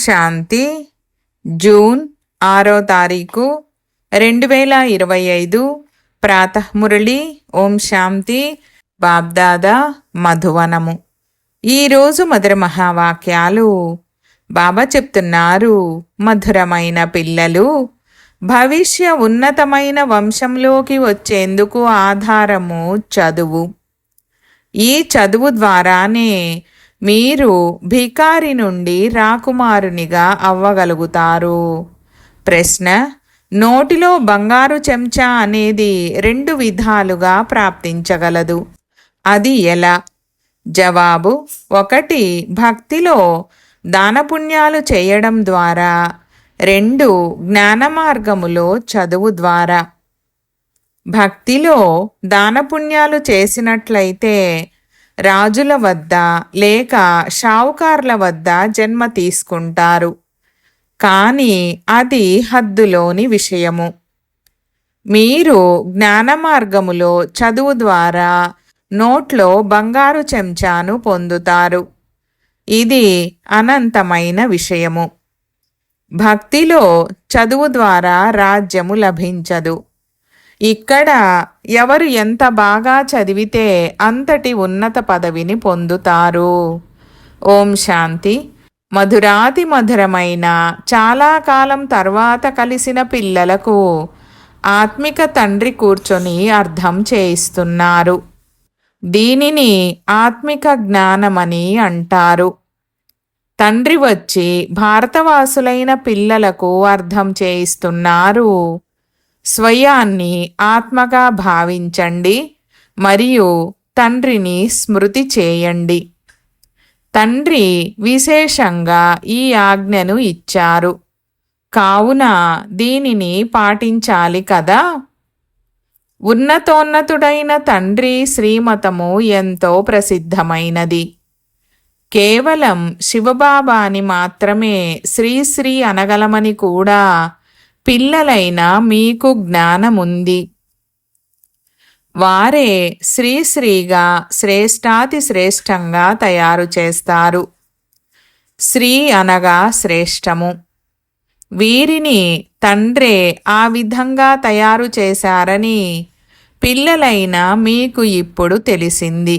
శాంతి. June 6వ తారీఖు 2025 ప్రాతఃమురళి. ఓం శాంతి. బాబ్దాదా మధువనము. ఈరోజు మధుర మహావాక్యాలు. బాబా చెప్తున్నారు, మధురమైన పిల్లలు, భవిష్య ఉన్నతమైన వంశంలోకి వచ్చేందుకు ఆధారము చదువు. ఈ చదువు ద్వారానే మీరు భికారి నుండి రాకుమారునిగా అవ్వగలుగుతారు. ప్రశ్న: నోటిలో బంగారు చెంచా అనేది 2 విధాలుగా ప్రాప్తించగలదు. అది ఎలా? జవాబు: 1 భక్తిలో దానపుణ్యాలు చేయడం ద్వారా, 2 జ్ఞాన మార్గములో చదువు ద్వారా. భక్తిలో దానపుణ్యాలు చేసినట్లయితే రాజుల వద్ద లేక షావుకార్ల వద్ద జన్మ తీసుకుంటారు, కానీ అది హద్దులోని విషయము. మీరు జ్ఞాన మార్గములో చదువు ద్వారా నోట్లో బంగారు చెంచాను పొందుతారు. ఇది అనంతమైన విషయము. భక్తిలో చదువు ద్వారా రాజ్యము లభించదు. ఇక్కడ ఎవరు ఎంత బాగా చదివితే అంతటి ఉన్నత పదవిని పొందుతారు. ఓం శాంతి. మధురాతి మధురమైన చాలా కాలం తర్వాత కలిసిన పిల్లలకు ఆత్మిక తండ్రి కూర్చొని అర్థం చేయిస్తున్నారు. దీనిని ఆత్మిక జ్ఞానమని అంటారు. తండ్రి వచ్చి భారతవాసులైన పిల్లలకు అర్థం చేయిస్తున్నారు. స్వయాన్ని ఆత్మగా భావించండి మరియు తండ్రిని స్మృతి చేయండి. తండ్రి విశేషంగా ఈ ఆజ్ఞను ఇచ్చారు, కావున దీనిని పాటించాలి కదా. ఉన్నతోన్నతుడైన తండ్రి శ్రీమతము ఎంతో ప్రసిద్ధమైనది. కేవలం శివబాబాని మాత్రమే శ్రీశ్రీ అనగలమని కూడా పిల్లలైన మీకు జ్ఞానముంది. వారే శ్రీశ్రీగా శ్రేష్టాతి శ్రేష్టంగా తయారు చేస్తారు. శ్రీ అనగా శ్రేష్టము. వీరిని తండ్రే ఆ విధంగా తయారు చేశారని పిల్లలైన మీకు ఇప్పుడు తెలిసింది.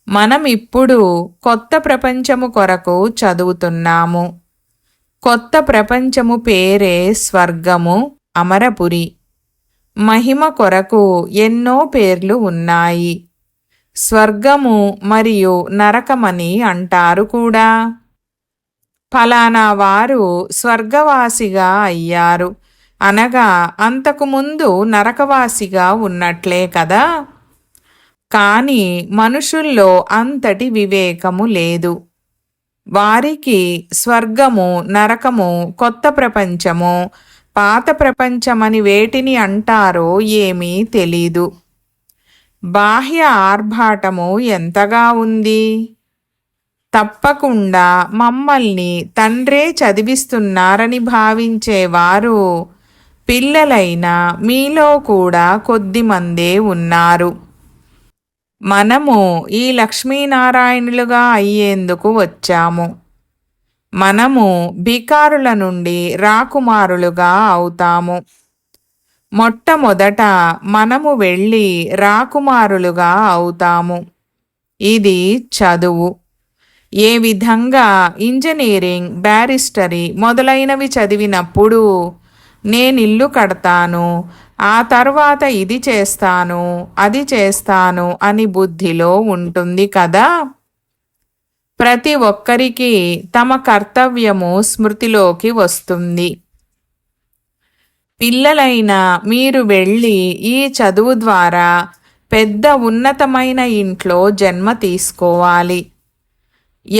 మనం ఇప్పుడు కొత్త ప్రపంచము కొరకు చదువుతున్నాము. కొత్త ప్రపంచము పేరే స్వర్గము, అమరపురి. మహిమ కొరకు ఎన్నో పేర్లు ఉన్నాయి. స్వర్గము మరియు నరకమని అంటారు కూడా. ఫలానా వారు స్వర్గవాసిగా అయ్యారు అనగా అంతకుముందు నరకవాసిగా ఉన్నట్లే కదా. కానీ మనుషుల్లో అంతటి వివేకము లేదు. వారికి స్వర్గము, నరకము, కొత్త ప్రపంచము, పాత ప్రపంచమని వేటిని అంటారో ఏమీ తెలీదు. బాహ్య ఆర్భాటము ఎంతగా ఉంది. తప్పకుండా మమ్మల్ని తండ్రే చదివిస్తున్నారని భావించేవారు పిల్లలైన మీలో కూడా కొద్దిమందే ఉన్నారు. మనము ఈ లక్ష్మీనారాయణులుగా అయ్యేందుకు వచ్చాము. మనము భికారుల నుండి రాకుమారులుగా అవుతాము. మొట్టమొదట మనము వెళ్ళి రాకుమారులుగా అవుతాము. ఇది చదువు. ఏ విధంగా ఇంజనీరింగ్, బ్యారిస్టరీ మొదలైనవి చదివినప్పుడు నేనిల్లు కడతాను, ఆ తర్వాత ఇది చేస్తాను, అది చేస్తాను అని బుద్ధిలో ఉంటుంది కదా. ప్రతి ఒక్కరికి తమ కర్తవ్యము స్మృతిలోకి వస్తుంది. పిల్లలైన మీరు వెళ్ళి ఈ చదువు ద్వారా పెద్ద ఉన్నతమైన ఇంట్లో జన్మ తీసుకోవాలి.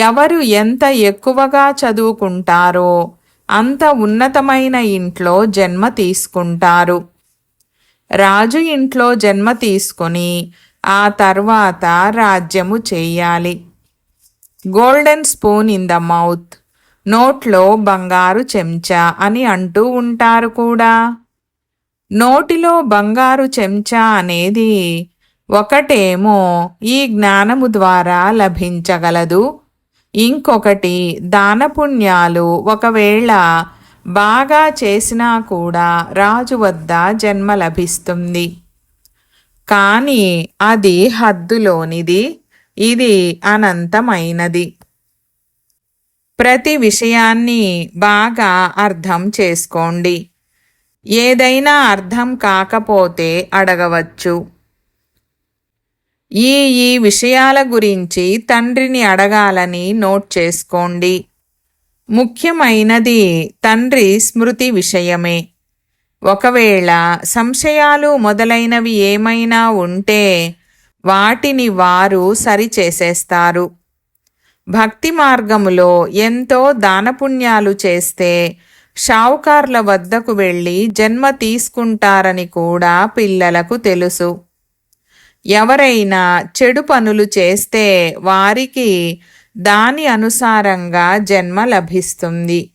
ఎవరు ఎంత ఎక్కువగా చదువుకుంటారో అంత ఉన్నతమైన ఇంట్లో జన్మ తీసుకుంటారు. రాజు ఇంట్లో జన్మ తీసుకొని ఆ తర్వాత రాజ్యము చెయ్యాలి. Golden spoon in the mouth, నోట్లో బంగారు చెంచా అని అంటూ ఉంటారు కూడా. నోటిలో బంగారు చెంచా అనేది ఒకటేమో ఈ జ్ఞానము ద్వారా లభించగలదు, ఇంకొకటి, దానపుణ్యాలు ఒకవేళ బాగా చేసినా కూడా రాజు వద్ద జన్మ లభిస్తుంది. కానీ అది హద్దులోనిది, ఇది అనంతమైనది. ప్రతి విషయాన్ని బాగా అర్థం చేసుకోండి. ఏదైనా అర్థం కాకపోతే అడగవచ్చు. ఈ ఈ విషయాల గురించి తండ్రిని అడగాలని నోట్ చేసుకోండి. ముఖ్యమైనది తండ్రి స్మృతి విషయమే. ఒకవేళ సంశయాలు మొదలైనవి ఏమైనా ఉంటే వాటిని వారు సరిచేసేస్తారు. భక్తి మార్గములో ఎంతో దానపుణ్యాలు చేస్తే షావుకార్ల వద్దకు వెళ్ళి జన్మ తీసుకుంటారని కూడా పిల్లలకు తెలుసు. ఎవరైనా చెడు పనులు చేస్తే వారికి దాని అనుసారంగా జన్మ లభిస్తుంది.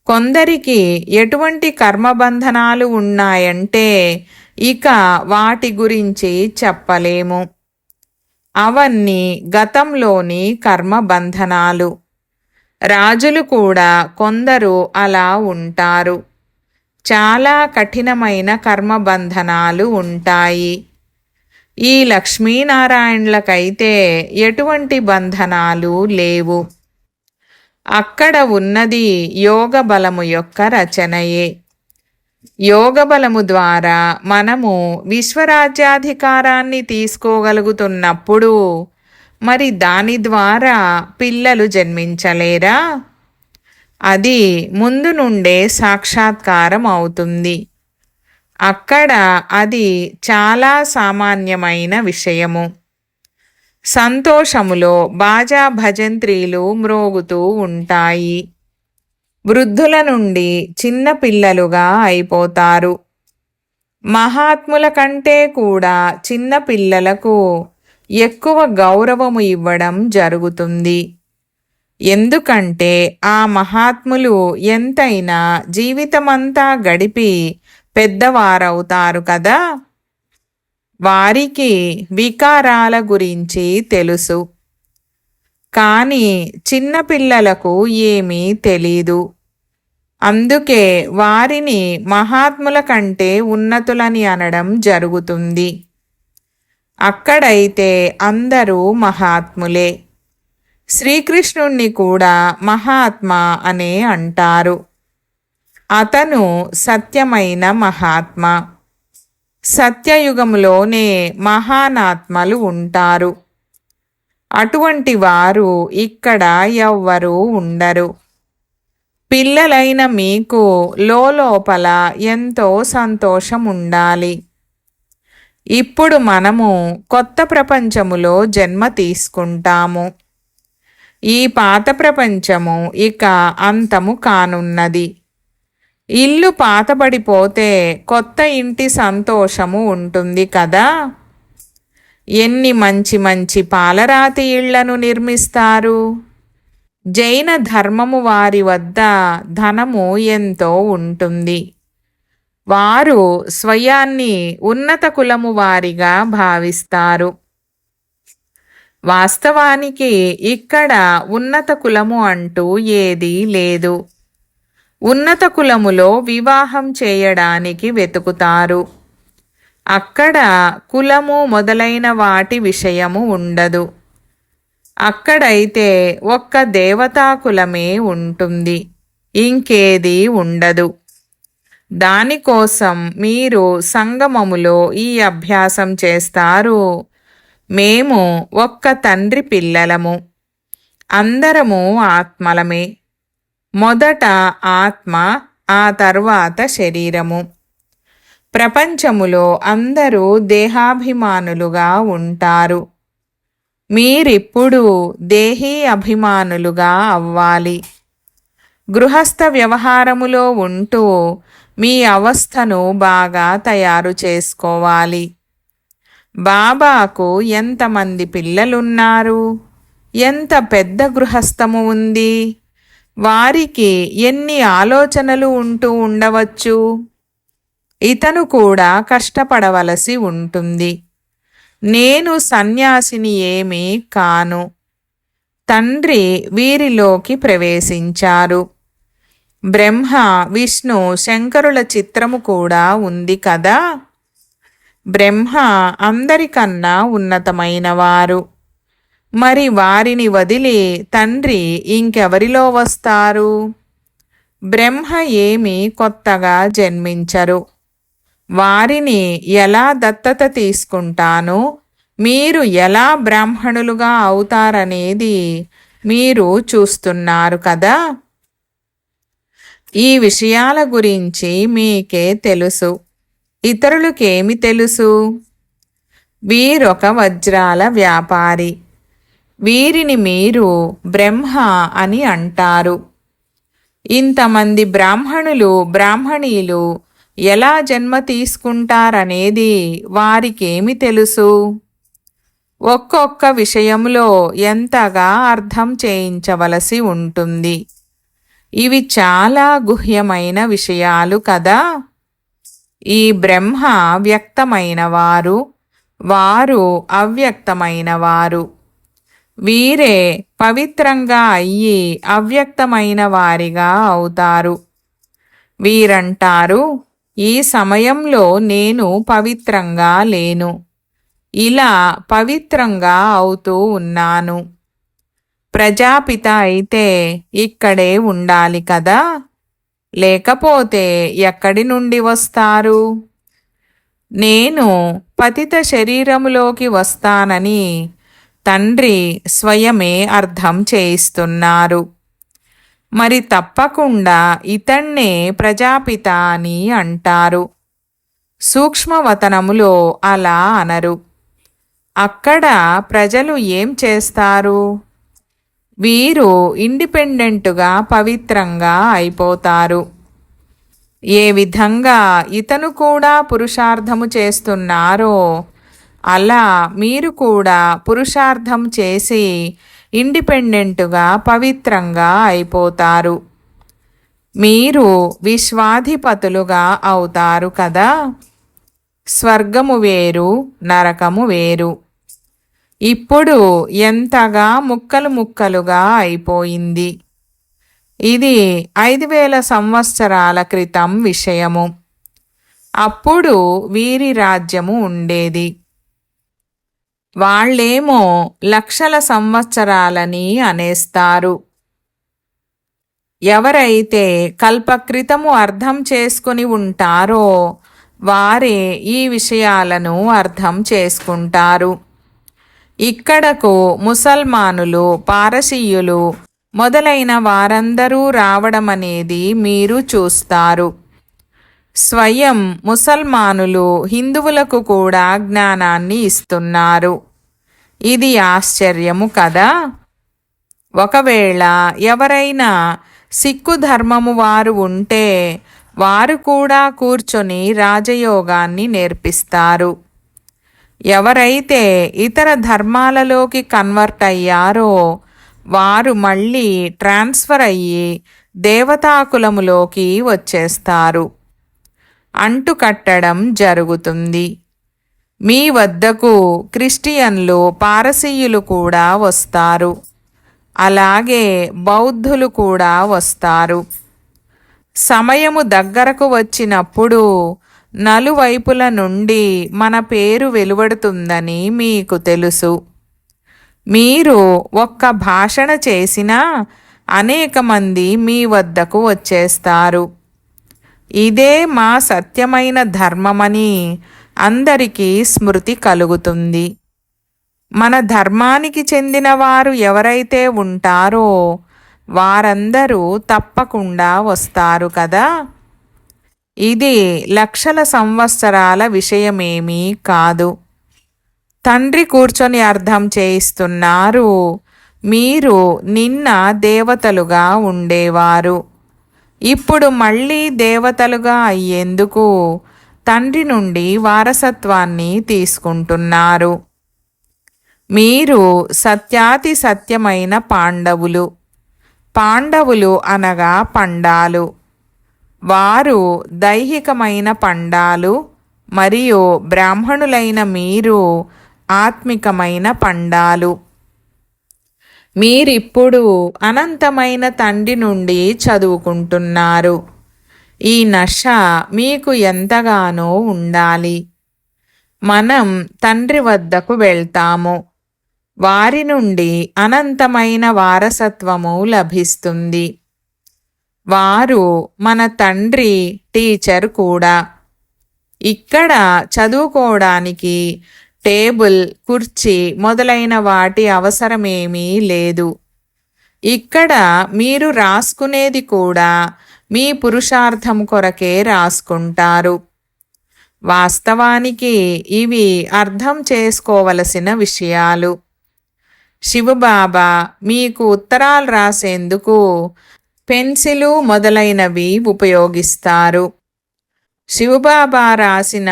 కొందరికి ఎటువంటి కర్మబంధనాలు ఉన్నాయంటే ఇక వాటి గురించి చెప్పలేము. అవన్నీ గతంలోని కర్మబంధనాలు. రాజులు కూడా కొందరు అలా ఉంటారు. చాలా కఠినమైన కర్మబంధనాలు ఉంటాయి. ఈ లక్ష్మీనారాయణలకైతే ఎటువంటి బంధనాలు లేవు. అక్కడ ఉన్నది యోగ బలము యొక్క రచనయే. యోగ బలము ద్వారా మనము విశ్వరాజ్యాధికారాన్ని తీసుకోగలుగుతున్నప్పుడు మరి దాని ద్వారా పిల్లలు జన్మించలేరా? అది ముందు నుండే సాక్షాత్కారం అవుతుంది. అక్కడ అది చాలా సామాన్యమైన విషయము. సంతోషములో బాజా భజంత్రీలు మ్రోగుతూ ఉంటాయి. వృద్ధుల నుండి చిన్న పిల్లలుగా అయిపోతారు. మహాత్ముల కంటే కూడా చిన్న పిల్లలకు ఎక్కువ గౌరవము ఇవ్వడం జరుగుతుంది. ఎందుకంటే ఆ మహాత్ములు ఎంతైనా జీవితమంతా గడిపి పెద్దవారవుతారు కదా. వారికి వికారాల గురించి తెలుసు. కానీ చిన్నపిల్లలకు ఏమీ తెలీదు. అందుకే వారిని మహాత్ముల కంటే ఉన్నతులని అనడం జరుగుతుంది. అక్కడైతే అందరూ మహాత్ములే. శ్రీకృష్ణుణ్ణి కూడా మహాత్మా అనే అంటారు. అతను సత్యమైన మహాత్మ. సత్యయుగములోనే మహానాత్మలు ఉంటారు. అటువంటి వారు ఇక్కడ ఎవ్వరూ ఉండరు. పిల్లలైన మీకు లోపల ఎంతో సంతోషం ఉండాలి. ఇప్పుడు మనము కొత్త ప్రపంచములో జన్మ తీసుకుంటాము. ఈ పాత ప్రపంచము ఇక అంతము కానున్నది. ఇల్లు పాతబడిపోతే కొత్త ఇంటి సంతోషము ఉంటుంది కదా. ఎన్ని మంచి మంచి పాలరాతి ఇళ్లను నిర్మిస్తారు. జైన ధర్మము వారి వద్ద ధనము ఎంతో ఉంటుంది. వారు స్వయాన్ని ఉన్నత కులము వారిగా భావిస్తారు. వాస్తవానికి ఇక్కడ ఉన్నత కులము అంటూ ఏదీ లేదు. ఉన్నత కులములో వివాహం చేయడానికి వెతుకుతారు. అక్కడ కులము మొదలైన వాటి విషయము ఉండదు. అక్కడైతే ఒక్క దేవతా కులమే ఉంటుంది, ఇంకేది ఉండదు. దానికోసం మీరు సంగమములో ఈ అభ్యాసం చేస్తారు. మేము ఒక్క తండ్రి పిల్లలము, అందరము ఆత్మలమే. మొదట ఆత్మ, ఆ తర్వాత శరీరము. ప్రపంచములో అందరూ దేహాభిమానులుగా ఉంటారు. మీరిప్పుడు దేహీ అభిమానులుగా అవ్వాలి. గృహస్థ వ్యవహారములో ఉంటూ మీ అవస్థను బాగా తయారు చేసుకోవాలి. బాబాకు ఎంతమంది పిల్లలున్నారు? ఎంత పెద్ద గృహస్థము ఉంది? వారికి ఎన్ని ఆలోచనలు ఉంటూ ఉండవచ్చు? ఇతను కూడా కష్టపడవలసి ఉంటుంది. నేను సన్యాసిని ఏమీ కాను. తండ్రి వీరిలోకి ప్రవేశించారు. బ్రహ్మ, విష్ణు, శంకరుల చిత్రము కూడా ఉంది కదా. బ్రహ్మ అందరికన్నా ఉన్నతమైనవారు. మరి వారిని వదిలి తండ్రి ఇంకెవరిలో వస్తారు? బ్రహ్మ ఏమీ కొత్తగా జన్మించరు. వారిని ఎలా దత్తత తీసుకుంటానో, మీరు ఎలా బ్రాహ్మణులుగా అవుతారనేది మీరు చూస్తున్నారు కదా. ఈ విషయాల గురించి మీకే తెలుసు, ఇతరులకేమి తెలుసు? వీరొక వజ్రాల వ్యాపారి. వీరిని మీరు బ్రహ్మ అని అంటారు. ఇంతమంది బ్రాహ్మణులు, బ్రాహ్మణీలు ఎలా జన్మ తీసుకుంటారనేది వారికేమి తెలుసు? ఒక్కొక్క విషయంలో ఎంతగా అర్థం చేయించవలసి ఉంటుంది. ఇవి చాలా గుహ్యమైన విషయాలు కదా. ఈ బ్రహ్మ వ్యక్తమైనవారు, వారు అవ్యక్తమైనవారు. వీరే పవిత్రంగా అయ్యి అవ్యక్తమైన వారిగా అవుతారు. వీరంటారు, ఈ సమయంలో నేను పవిత్రంగా లేను, ఇలా పవిత్రంగా అవుతూ ఉన్నాను. ప్రజాపిత అయితే ఇక్కడే ఉండాలి కదా, లేకపోతే ఎక్కడి నుండి వస్తారు? నేను పతిత శరీరములోకి వస్తానని తండ్రి స్వయమే అర్థం చేయిస్తున్నారు. మరి తప్పకుండా ఇతన్నే ప్రజాపిత అని అంటారు. సూక్ష్మవతనములో అలా అనరు. అక్కడ ప్రజలు ఏం చేస్తారు? వీరు ఇండిపెండెంటుగా పవిత్రంగా అయిపోతారు. ఏ విధంగా ఇతను కూడా పురుషార్థము చేస్తున్నారో అలా మీరు కూడా పురుషార్థం చేసి ఇండిపెండెంటుగా పవిత్రంగా అయిపోతారు. మీరు విశ్వాధిపతులుగా అవుతారు కదా. స్వర్గము వేరు, నరకము వేరు. ఇప్పుడు ఎంతగా ముక్కలు ముక్కలుగా అయిపోయింది. ఇది 5000 సంవత్సరాల క్రితం విషయము. అప్పుడు వీరి రాజ్యము ఉండేది. వాళ్ళేమో లక్షల సంవత్సరాలని అనేస్తారు. ఎవరైతే కల్పక్రితము అర్థం చేసుకుని ఉంటారో వారే ఈ విషయాలను అర్థం చేసుకుంటారు. ఇక్కడకు ముసల్మానులు, పారసీయులు మొదలైన వారందరూ రావడమనేది మీరు చూస్తారు. స్వయం ముసల్మానులు హిందువులకు కూడా జ్ఞానాన్ని ఇస్తున్నారు. ఇది ఆశ్చర్యము కదా. ఒకవేళ ఎవరైనా సిక్కు ధర్మము వారు ఉంటే వారు కూడా కూర్చొని రాజయోగాన్ని నేర్పిస్తారు. ఎవరైతే ఇతర ధర్మాలలోకి కన్వర్ట్ అయ్యారో వారు మళ్ళీ ట్రాన్స్ఫర్ అయ్యి దేవతాకులములోకి వచ్చేస్తారు. అంటుకట్టడం జరుగుతుంది. మీ వద్దకు క్రిస్టియన్లు, పారసీయులు కూడా వస్తారు. అలాగే బౌద్ధులు కూడా వస్తారు. సమయము దగ్గరకు వచ్చినప్పుడు నలువైపుల నుండి మన పేరు వెలువడుతుందని మీకు తెలుసు. మీరు ఒక్క భాషణ చేసినా అనేక మంది మీ వద్దకు వచ్చేస్తారు. ఇదే మా సత్యమైన ధర్మమని అందరికీ స్మృతి కలుగుతుంది. మన ధర్మానికి చెందిన వారు ఎవరైతే ఉంటారో వారందరూ తప్పకుండా వస్తారు కదా. ఇది లక్షల సంవత్సరాల విషయమేమీ కాదు. తండ్రి కూర్చొని అర్థం చేయిస్తున్నారు. మీరు నిన్న దేవతలుగా ఉండేవారు. ఇప్పుడు మళ్ళీ దేవతలుగా అయ్యేందుకు తండ్రి నుండి వారసత్వాన్ని తీసుకుంటున్నారు. మీరు సత్యాతి సత్యమైన పాండవులు. పాండవులు అనగా పండాలు. వారు దైహికమైన పండాలు మరియు బ్రాహ్మణులైన మీరు ఆత్మికమైన పండాలు. మీరిప్పుడు అనంతమైన తండ్రి నుండి చదువుకుంటున్నారు. ఈ నష మీకు ఎంతగానో ఉండాలి. మనం తండ్రి వద్దకు వెళ్తాము. వారి నుండి అనంతమైన వారసత్వము లభిస్తుంది. వారు మన తండ్రి టీచర్ కూడా. ఇక్కడ చదువుకోవడానికి టేబుల్, కుర్చీ మొదలైన వాటి అవసరమేమీ లేదు. ఇక్కడ మీరు రాసుకునేది కూడా మీ పురుషార్థం కొరకే రాసుకుంటారు. వాస్తవానికి ఇవి అర్థం చేసుకోవలసిన విషయాలు. శివబాబా మీకు ఉత్తరాలు రాసేందుకు పెన్సిలు మొదలైనవి ఉపయోగిస్తారు. శివబాబా రాసిన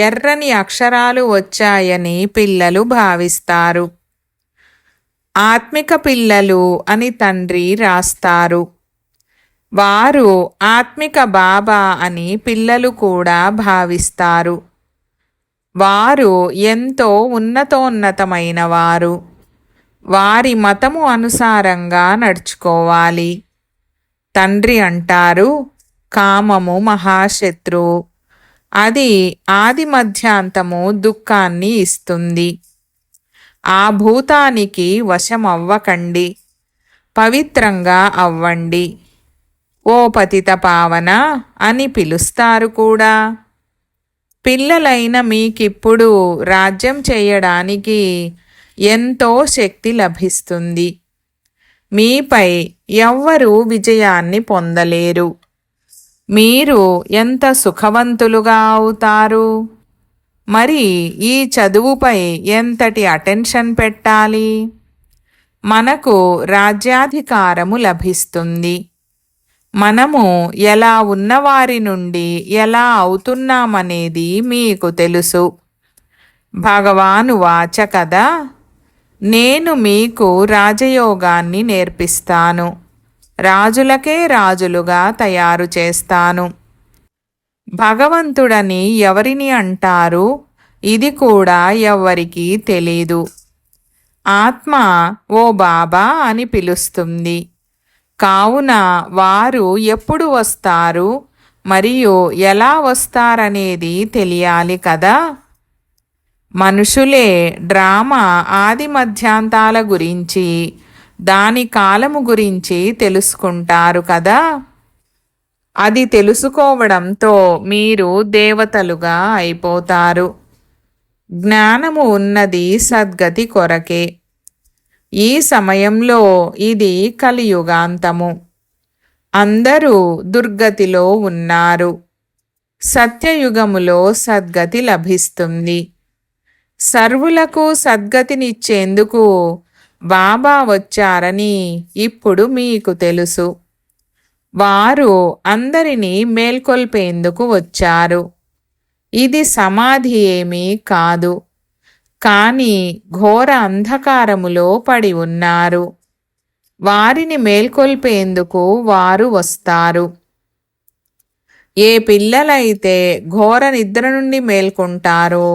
ఎర్రని అక్షరాలు వచ్చాయని పిల్లలు భావిస్తారు. ఆత్మిక పిల్లలు అని తండ్రి రాస్తారు. వారు ఆత్మిక బాబా అని పిల్లలు కూడా భావిస్తారు. వారు ఎంతో ఉన్నతోన్నతమైన వారు. వారి మతము అనుసారంగా నడుచుకోవాలి. తండ్రి అంటారు, కామము మహాశత్రువు. అది ఆది మధ్యాంతము దుఃఖాన్ని ఇస్తుంది. ఆ భూతానికి వశమవ్వకండి. పవిత్రంగా అవ్వండి. ఓ పతిత పావన అని పిలుస్తారు కూడా. పిల్లలైన మీకిప్పుడు రాజ్యం చేయడానికి ఎంతో శక్తి లభిస్తుంది. మీపై ఎవ్వరూ విజయాన్ని పొందలేరు. మీరు ఎంత సుఖవంతులుగా అవుతారు. మరి ఈ చదువుపై ఎంతటి అటెన్షన్ పెట్టాలి. మనకు రాజ్యాధికారము లభిస్తుంది. మనము ఎలా ఉన్నవారి నుండి ఎలా అవుతున్నామనేది మీకు తెలుసు. భగవాను వాచ కదా, నేను మీకు రాజయోగాన్ని నేర్పిస్తాను. రాజులకే రాజులుగా తయారు చేస్తాను. భగవంతుడని ఎవరిని అంటారు? ఇది కూడా ఎవ్వరికీ తెలీదు. ఆత్మ ఓ బాబా అని పిలుస్తుంది. కావున వారు ఎప్పుడు వస్తారు మరియు ఎలా వస్తారనేది తెలియాలి కదా. మనుషులే డ్రామా ఆది మధ్యాంతాల గురించి, దాని కాలము గురించి తెలుసుకుంటారు కదా. అది తెలుసుకోవడంతో మీరు దేవతలుగా అయిపోతారు. జ్ఞానము ఉన్నది సద్గతి కొరకే. ఈ సమయంలో ఇది కలియుగాంతము. అందరూ దుర్గతిలో ఉన్నారు. సత్యయుగములో సద్గతి లభిస్తుంది. సర్వులకు సద్గతినిచ్చేందుకు బాబా వచ్చారని ఇప్పుడు మీకు తెలుసు. వారు అందరినీ మేల్కొల్పేందుకు వచ్చారు. ఇది సమాధి ఏమీ కాదు, కానీ ఘోర అంధకారములో పడి ఉన్నారు. వారిని మేల్కొల్పేందుకు వారు వస్తారు. ఏ పిల్లలైతే ఘోర నిద్ర నుండి మేల్కొంటారో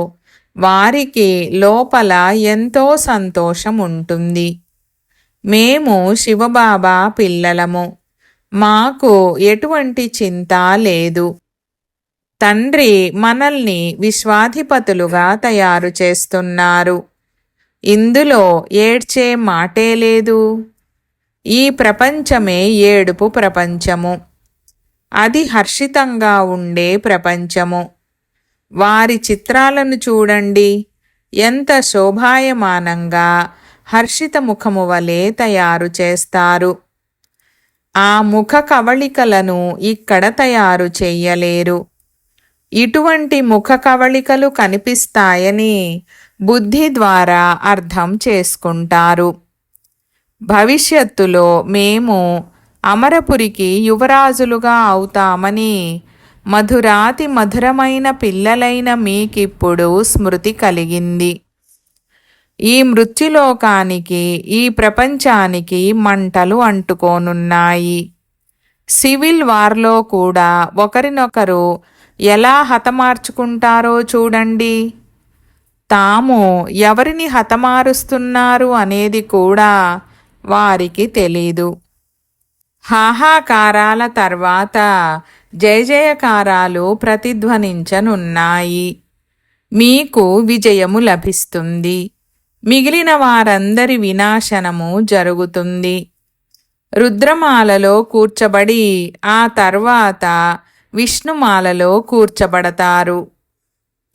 వారికి లోపల ఎంతో సంతోషం ఉంటుంది. మేము శివబాబా పిల్లలము. మాకు ఎటువంటి చింత లేదు. తండ్రి మనల్ని విశ్వాధిపతులుగా తయారు చేస్తున్నారు. ఇందులో ఏడ్చే మాటే లేదు. ఈ ప్రపంచమే ఏడుపు ప్రపంచము. అది హర్షితంగా ఉండే ప్రపంచము. వారి చిత్రాలను చూడండి, ఎంత శోభాయమానంగా హర్షిత ముఖము వలె తయారు చేస్తారు. ఆ ముఖ కవళికలను ఇక్కడ తయారు చెయ్యలేరు. ఇటువంటి ముఖ కవళికలు కనిపిస్తాయని బుద్ధి ద్వారా అర్థం చేసుకుంటారు. భవిష్యత్తులో మేము అమరపురికి యువరాజులుగా అవుతామని మధురాతి మధురమైన పిల్లలైన మీకిప్పుడు స్మృతి కలిగింది. ఈ మృత్యులోకానికి, ఈ ప్రపంచానికి మంటలు అంటుకోనున్నాయి. సివిల్ వార్లో కూడా ఒకరినొకరు ఎలా హతమార్చుకుంటారో చూడండి. తాము ఎవరిని హతమారుస్తున్నారు అనేది కూడా వారికి తెలీదు. హాహాకారాల తర్వాత జయజయకారాలు ప్రతిధ్వనించనున్నాయి. మీకు విజయము లభిస్తుంది. మిగిలిన వారందరి వినాశనము జరుగుతుంది. రుద్రమాలలో కూర్చబడి ఆ తర్వాత విష్ణుమాలలో కూర్చబడతారు.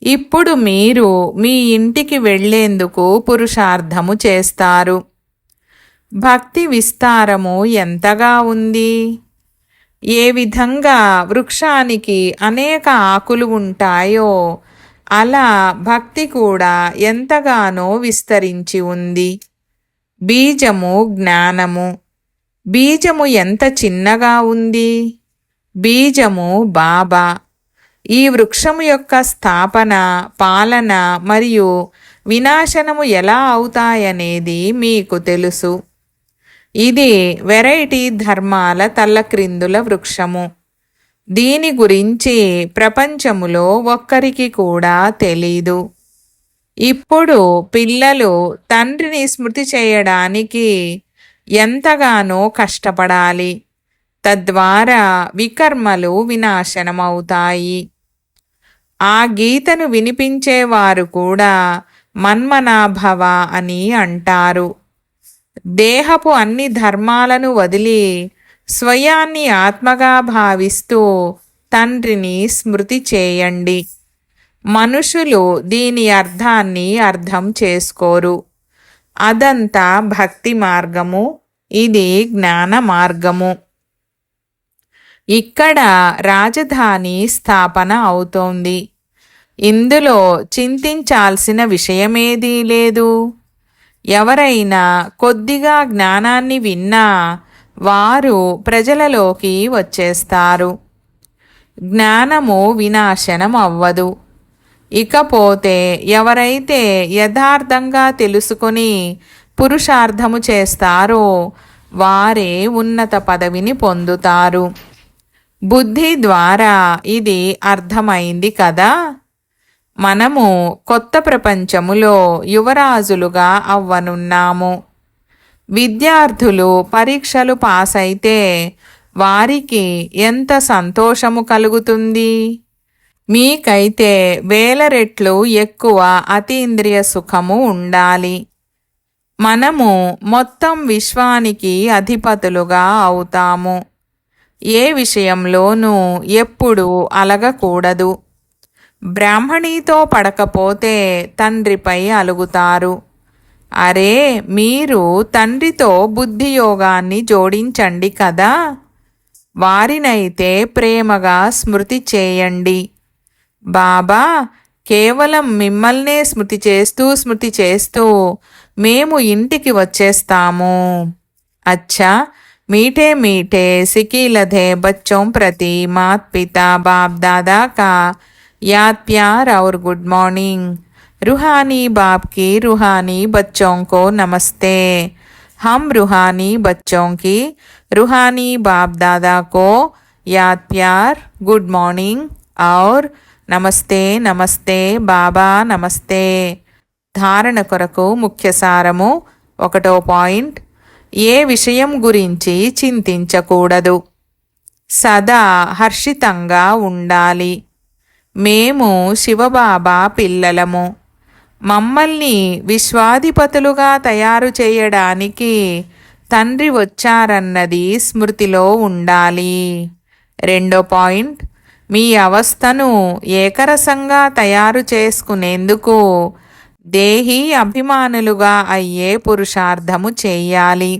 ఇప్పుడు మీరు మీ ఇంటికి వెళ్ళేందుకు పురుషార్థము చేస్తారు. భక్తి విస్తారము ఎంతగా ఉంది! ఏ విధంగా వృక్షానికి అనేక ఆకులు ఉంటాయో అలా భక్తి కూడా ఎంతగానో విస్తరించి ఉంది. బీజము జ్ఞానము. బీజము ఎంత చిన్నగా ఉంది! బీజము బాబా. ఈ వృక్షము యొక్క స్థాపన, పాలన మరియు వినాశనము ఎలా అవుతాయనేది మీకు తెలుసు. ఇది వెరైటీ ధర్మాల తల్లక్రిందుల వృక్షము. దీని గురించి ప్రపంచములో ఒక్కరికి కూడా తెలీదు. ఇప్పుడు పిల్లలు తండ్రిని స్మృతి చేయడానికి ఎంతగానో కష్టపడాలి. తద్వారా వికర్మలు వినాశనమవుతాయి. ఆ గీతను వినిపించేవారు కూడా మన్మనాభవ అని అంటారు. దేహపు అన్ని ధర్మాలను వదిలి స్వయాన్ని ఆత్మగా భావిస్తూ తండ్రిని స్మృతి చేయండి. మనుషులు దీని అర్థాన్ని అర్థం చేసుకోరు. అదంతా భక్తి మార్గము, ఇది జ్ఞాన మార్గము. ఇక్కడ రాజధాని స్థాపన అవుతోంది. ఇందులో చింతించాల్సిన విషయమేదీ లేదు. ఎవరైనా కొద్దిగా జ్ఞానాన్ని విన్నా వారు ప్రజలలోకి వచ్చేస్తారు. జ్ఞానము వినాశనం అవ్వదు. ఇకపోతే ఎవరైతే యథార్థంగా తెలుసుకొని పురుషార్థము చేస్తారో వారే ఉన్నత పదవిని పొందుతారు. బుద్ధి ద్వారా ఇది అర్థమైంది కదా. మనము కొత్త ప్రపంచములో యువరాజులుగా అవ్వనున్నాము. విద్యార్థులు పరీక్షలు పాస్ అయితే వారికి ఎంత సంతోషము కలుగుతుంది. మీకైతే వేల రెట్లు ఎక్కువ అతీంద్రియ సుఖము ఉండాలి. మనము మొత్తం విశ్వానికి అధిపతులుగా అవుతాము. ఏ విషయంలోనూ ఎప్పుడూ అలగకూడదు. బ్రాహ్మణితో పడకపోతే తండ్రిపై అలుగుతారు. అరే, మీరు తండ్రితో బుద్ధియోగాన్ని జోడించండి కదా. వారినైతే ప్రేమగా స్మృతి చేయండి. బాబా, కేవలం మిమ్మల్నే స్మృతి చేస్తూ మేము ఇంటికి వచ్చేస్తాము. అచ్చా, मीठे मीठे सिकीलधे बच्चों प्रति माता पिता बाप दादा का याद प्यार और गुड मॉर्निंग। रूहानी बाप की रूहानी बच्चों को नमस्ते। हम रूहानी बच्चों की रूहानी बाप दादा को याद प्यार, गुड मॉर्निंग और नमस्ते नमस्ते बाबा नमस्ते। धारण కొరకు ముఖ్య సారము 1వ పాయింట్. ఏ విషయం గురించి చింతించకూడదు. సదా హర్షితంగా ఉండాలి. మేము శివబాబా పిల్లలము. మమ్మల్ని విశ్వాధిపతులుగా తయారు చేయడానికి తండ్రి వచ్చారన్నది స్మృతిలో ఉండాలి. 2వ పాయింట్. మీ అవస్థను ఏకరసంగా తయారు చేసుకునేందుకు దేహీ అభిమానులుగా అయ్యే పురుషార్థము చేయాలి.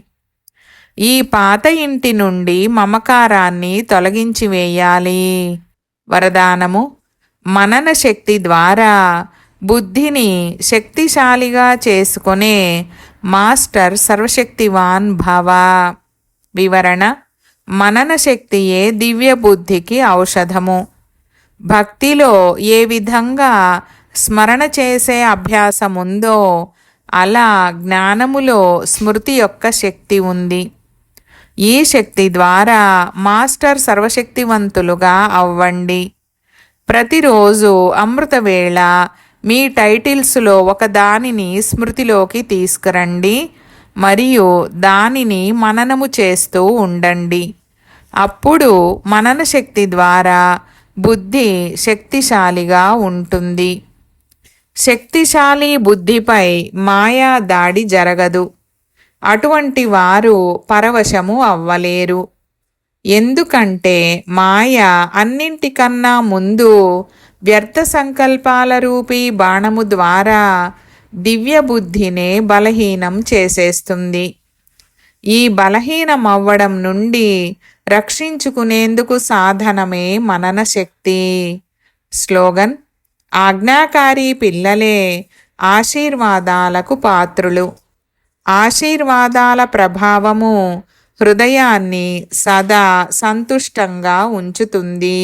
ఈ పాత ఇంటి నుండి మమకారాన్ని తొలగించి వేయాలి. వరదానము. మనన శక్తి ద్వారా బుద్ధిని శక్తిశాలిగా చేసుకునే మాస్టర్ సర్వశక్తివాన్ భవ. వివరణ. మనన శక్తియే దివ్య బుద్ధికి ఔషధము. భక్తిలో ఏ విధంగా స్మరణ చేసే అభ్యాసముందో అలా జ్ఞానములో స్మృతి యొక్క శక్తి ఉంది. ఈ శక్తి ద్వారా మాస్టర్ సర్వశక్తివంతులుగా అవ్వండి. ప్రతిరోజు అమృతవేళ మీ టైటిల్స్లో ఒక దానిని స్మృతిలోకి తీసుకురండి. మరియు దానిని మననము చేస్తూ ఉండండి. అప్పుడు మనన శక్తి ద్వారా బుద్ధి శక్తిశాలిగా ఉంటుంది. శక్తిశాలి బుద్ధిపై మాయా దాడి జరగదు. అటువంటి వారు పరవశము అవ్వలేరు. ఎందుకంటే మాయ అన్నింటికన్నా ముందు వ్యర్థ సంకల్పాల రూపీ బాణము ద్వారా దివ్య బుద్ధినే బలహీనం చేసేస్తుంది. ఈ బలహీనమవ్వడం నుండి రక్షించుకునేందుకు సాధనమే మనన శక్తి. స్లోగన్: ఆజ్ఞాకారి పిల్లలే ఆశీర్వాదాలకు పాత్రులు. ఆశీర్వాదాల ప్రభావము హృదయాన్ని సదా సంతుష్టంగా ఉంచుతుంది.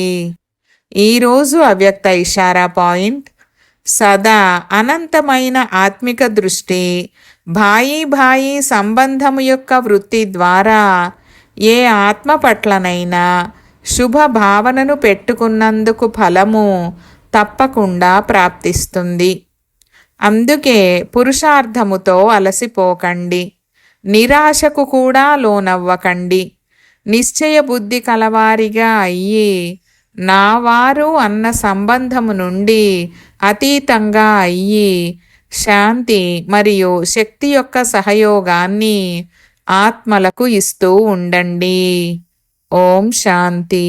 ఈరోజు అవ్యక్త ఇషారా పాయింట్: సదా అనంతమైన ఆత్మిక దృష్టి భాయి సంబంధము యొక్క వృత్తి ద్వారా ఏ ఆత్మ పట్లనైనా శుభ భావనను పెట్టుకున్నందుకు ఫలము తప్పకుండా ప్రాప్తిస్తుంది. అందుకే పురుషార్థముతో అలసిపోకండి, నిరాశకు కూడా లోనవ్వకండి. నిశ్చయ బుద్ధి కలవారిగా అయ్యి నావారు అన్న సంబంధము నుండి అతీతంగా అయ్యి శాంతి మరియు శక్తి యొక్క సహయోగాన్ని ఆత్మలకు ఇస్తూ ఉండండి. ఓం శాంతి.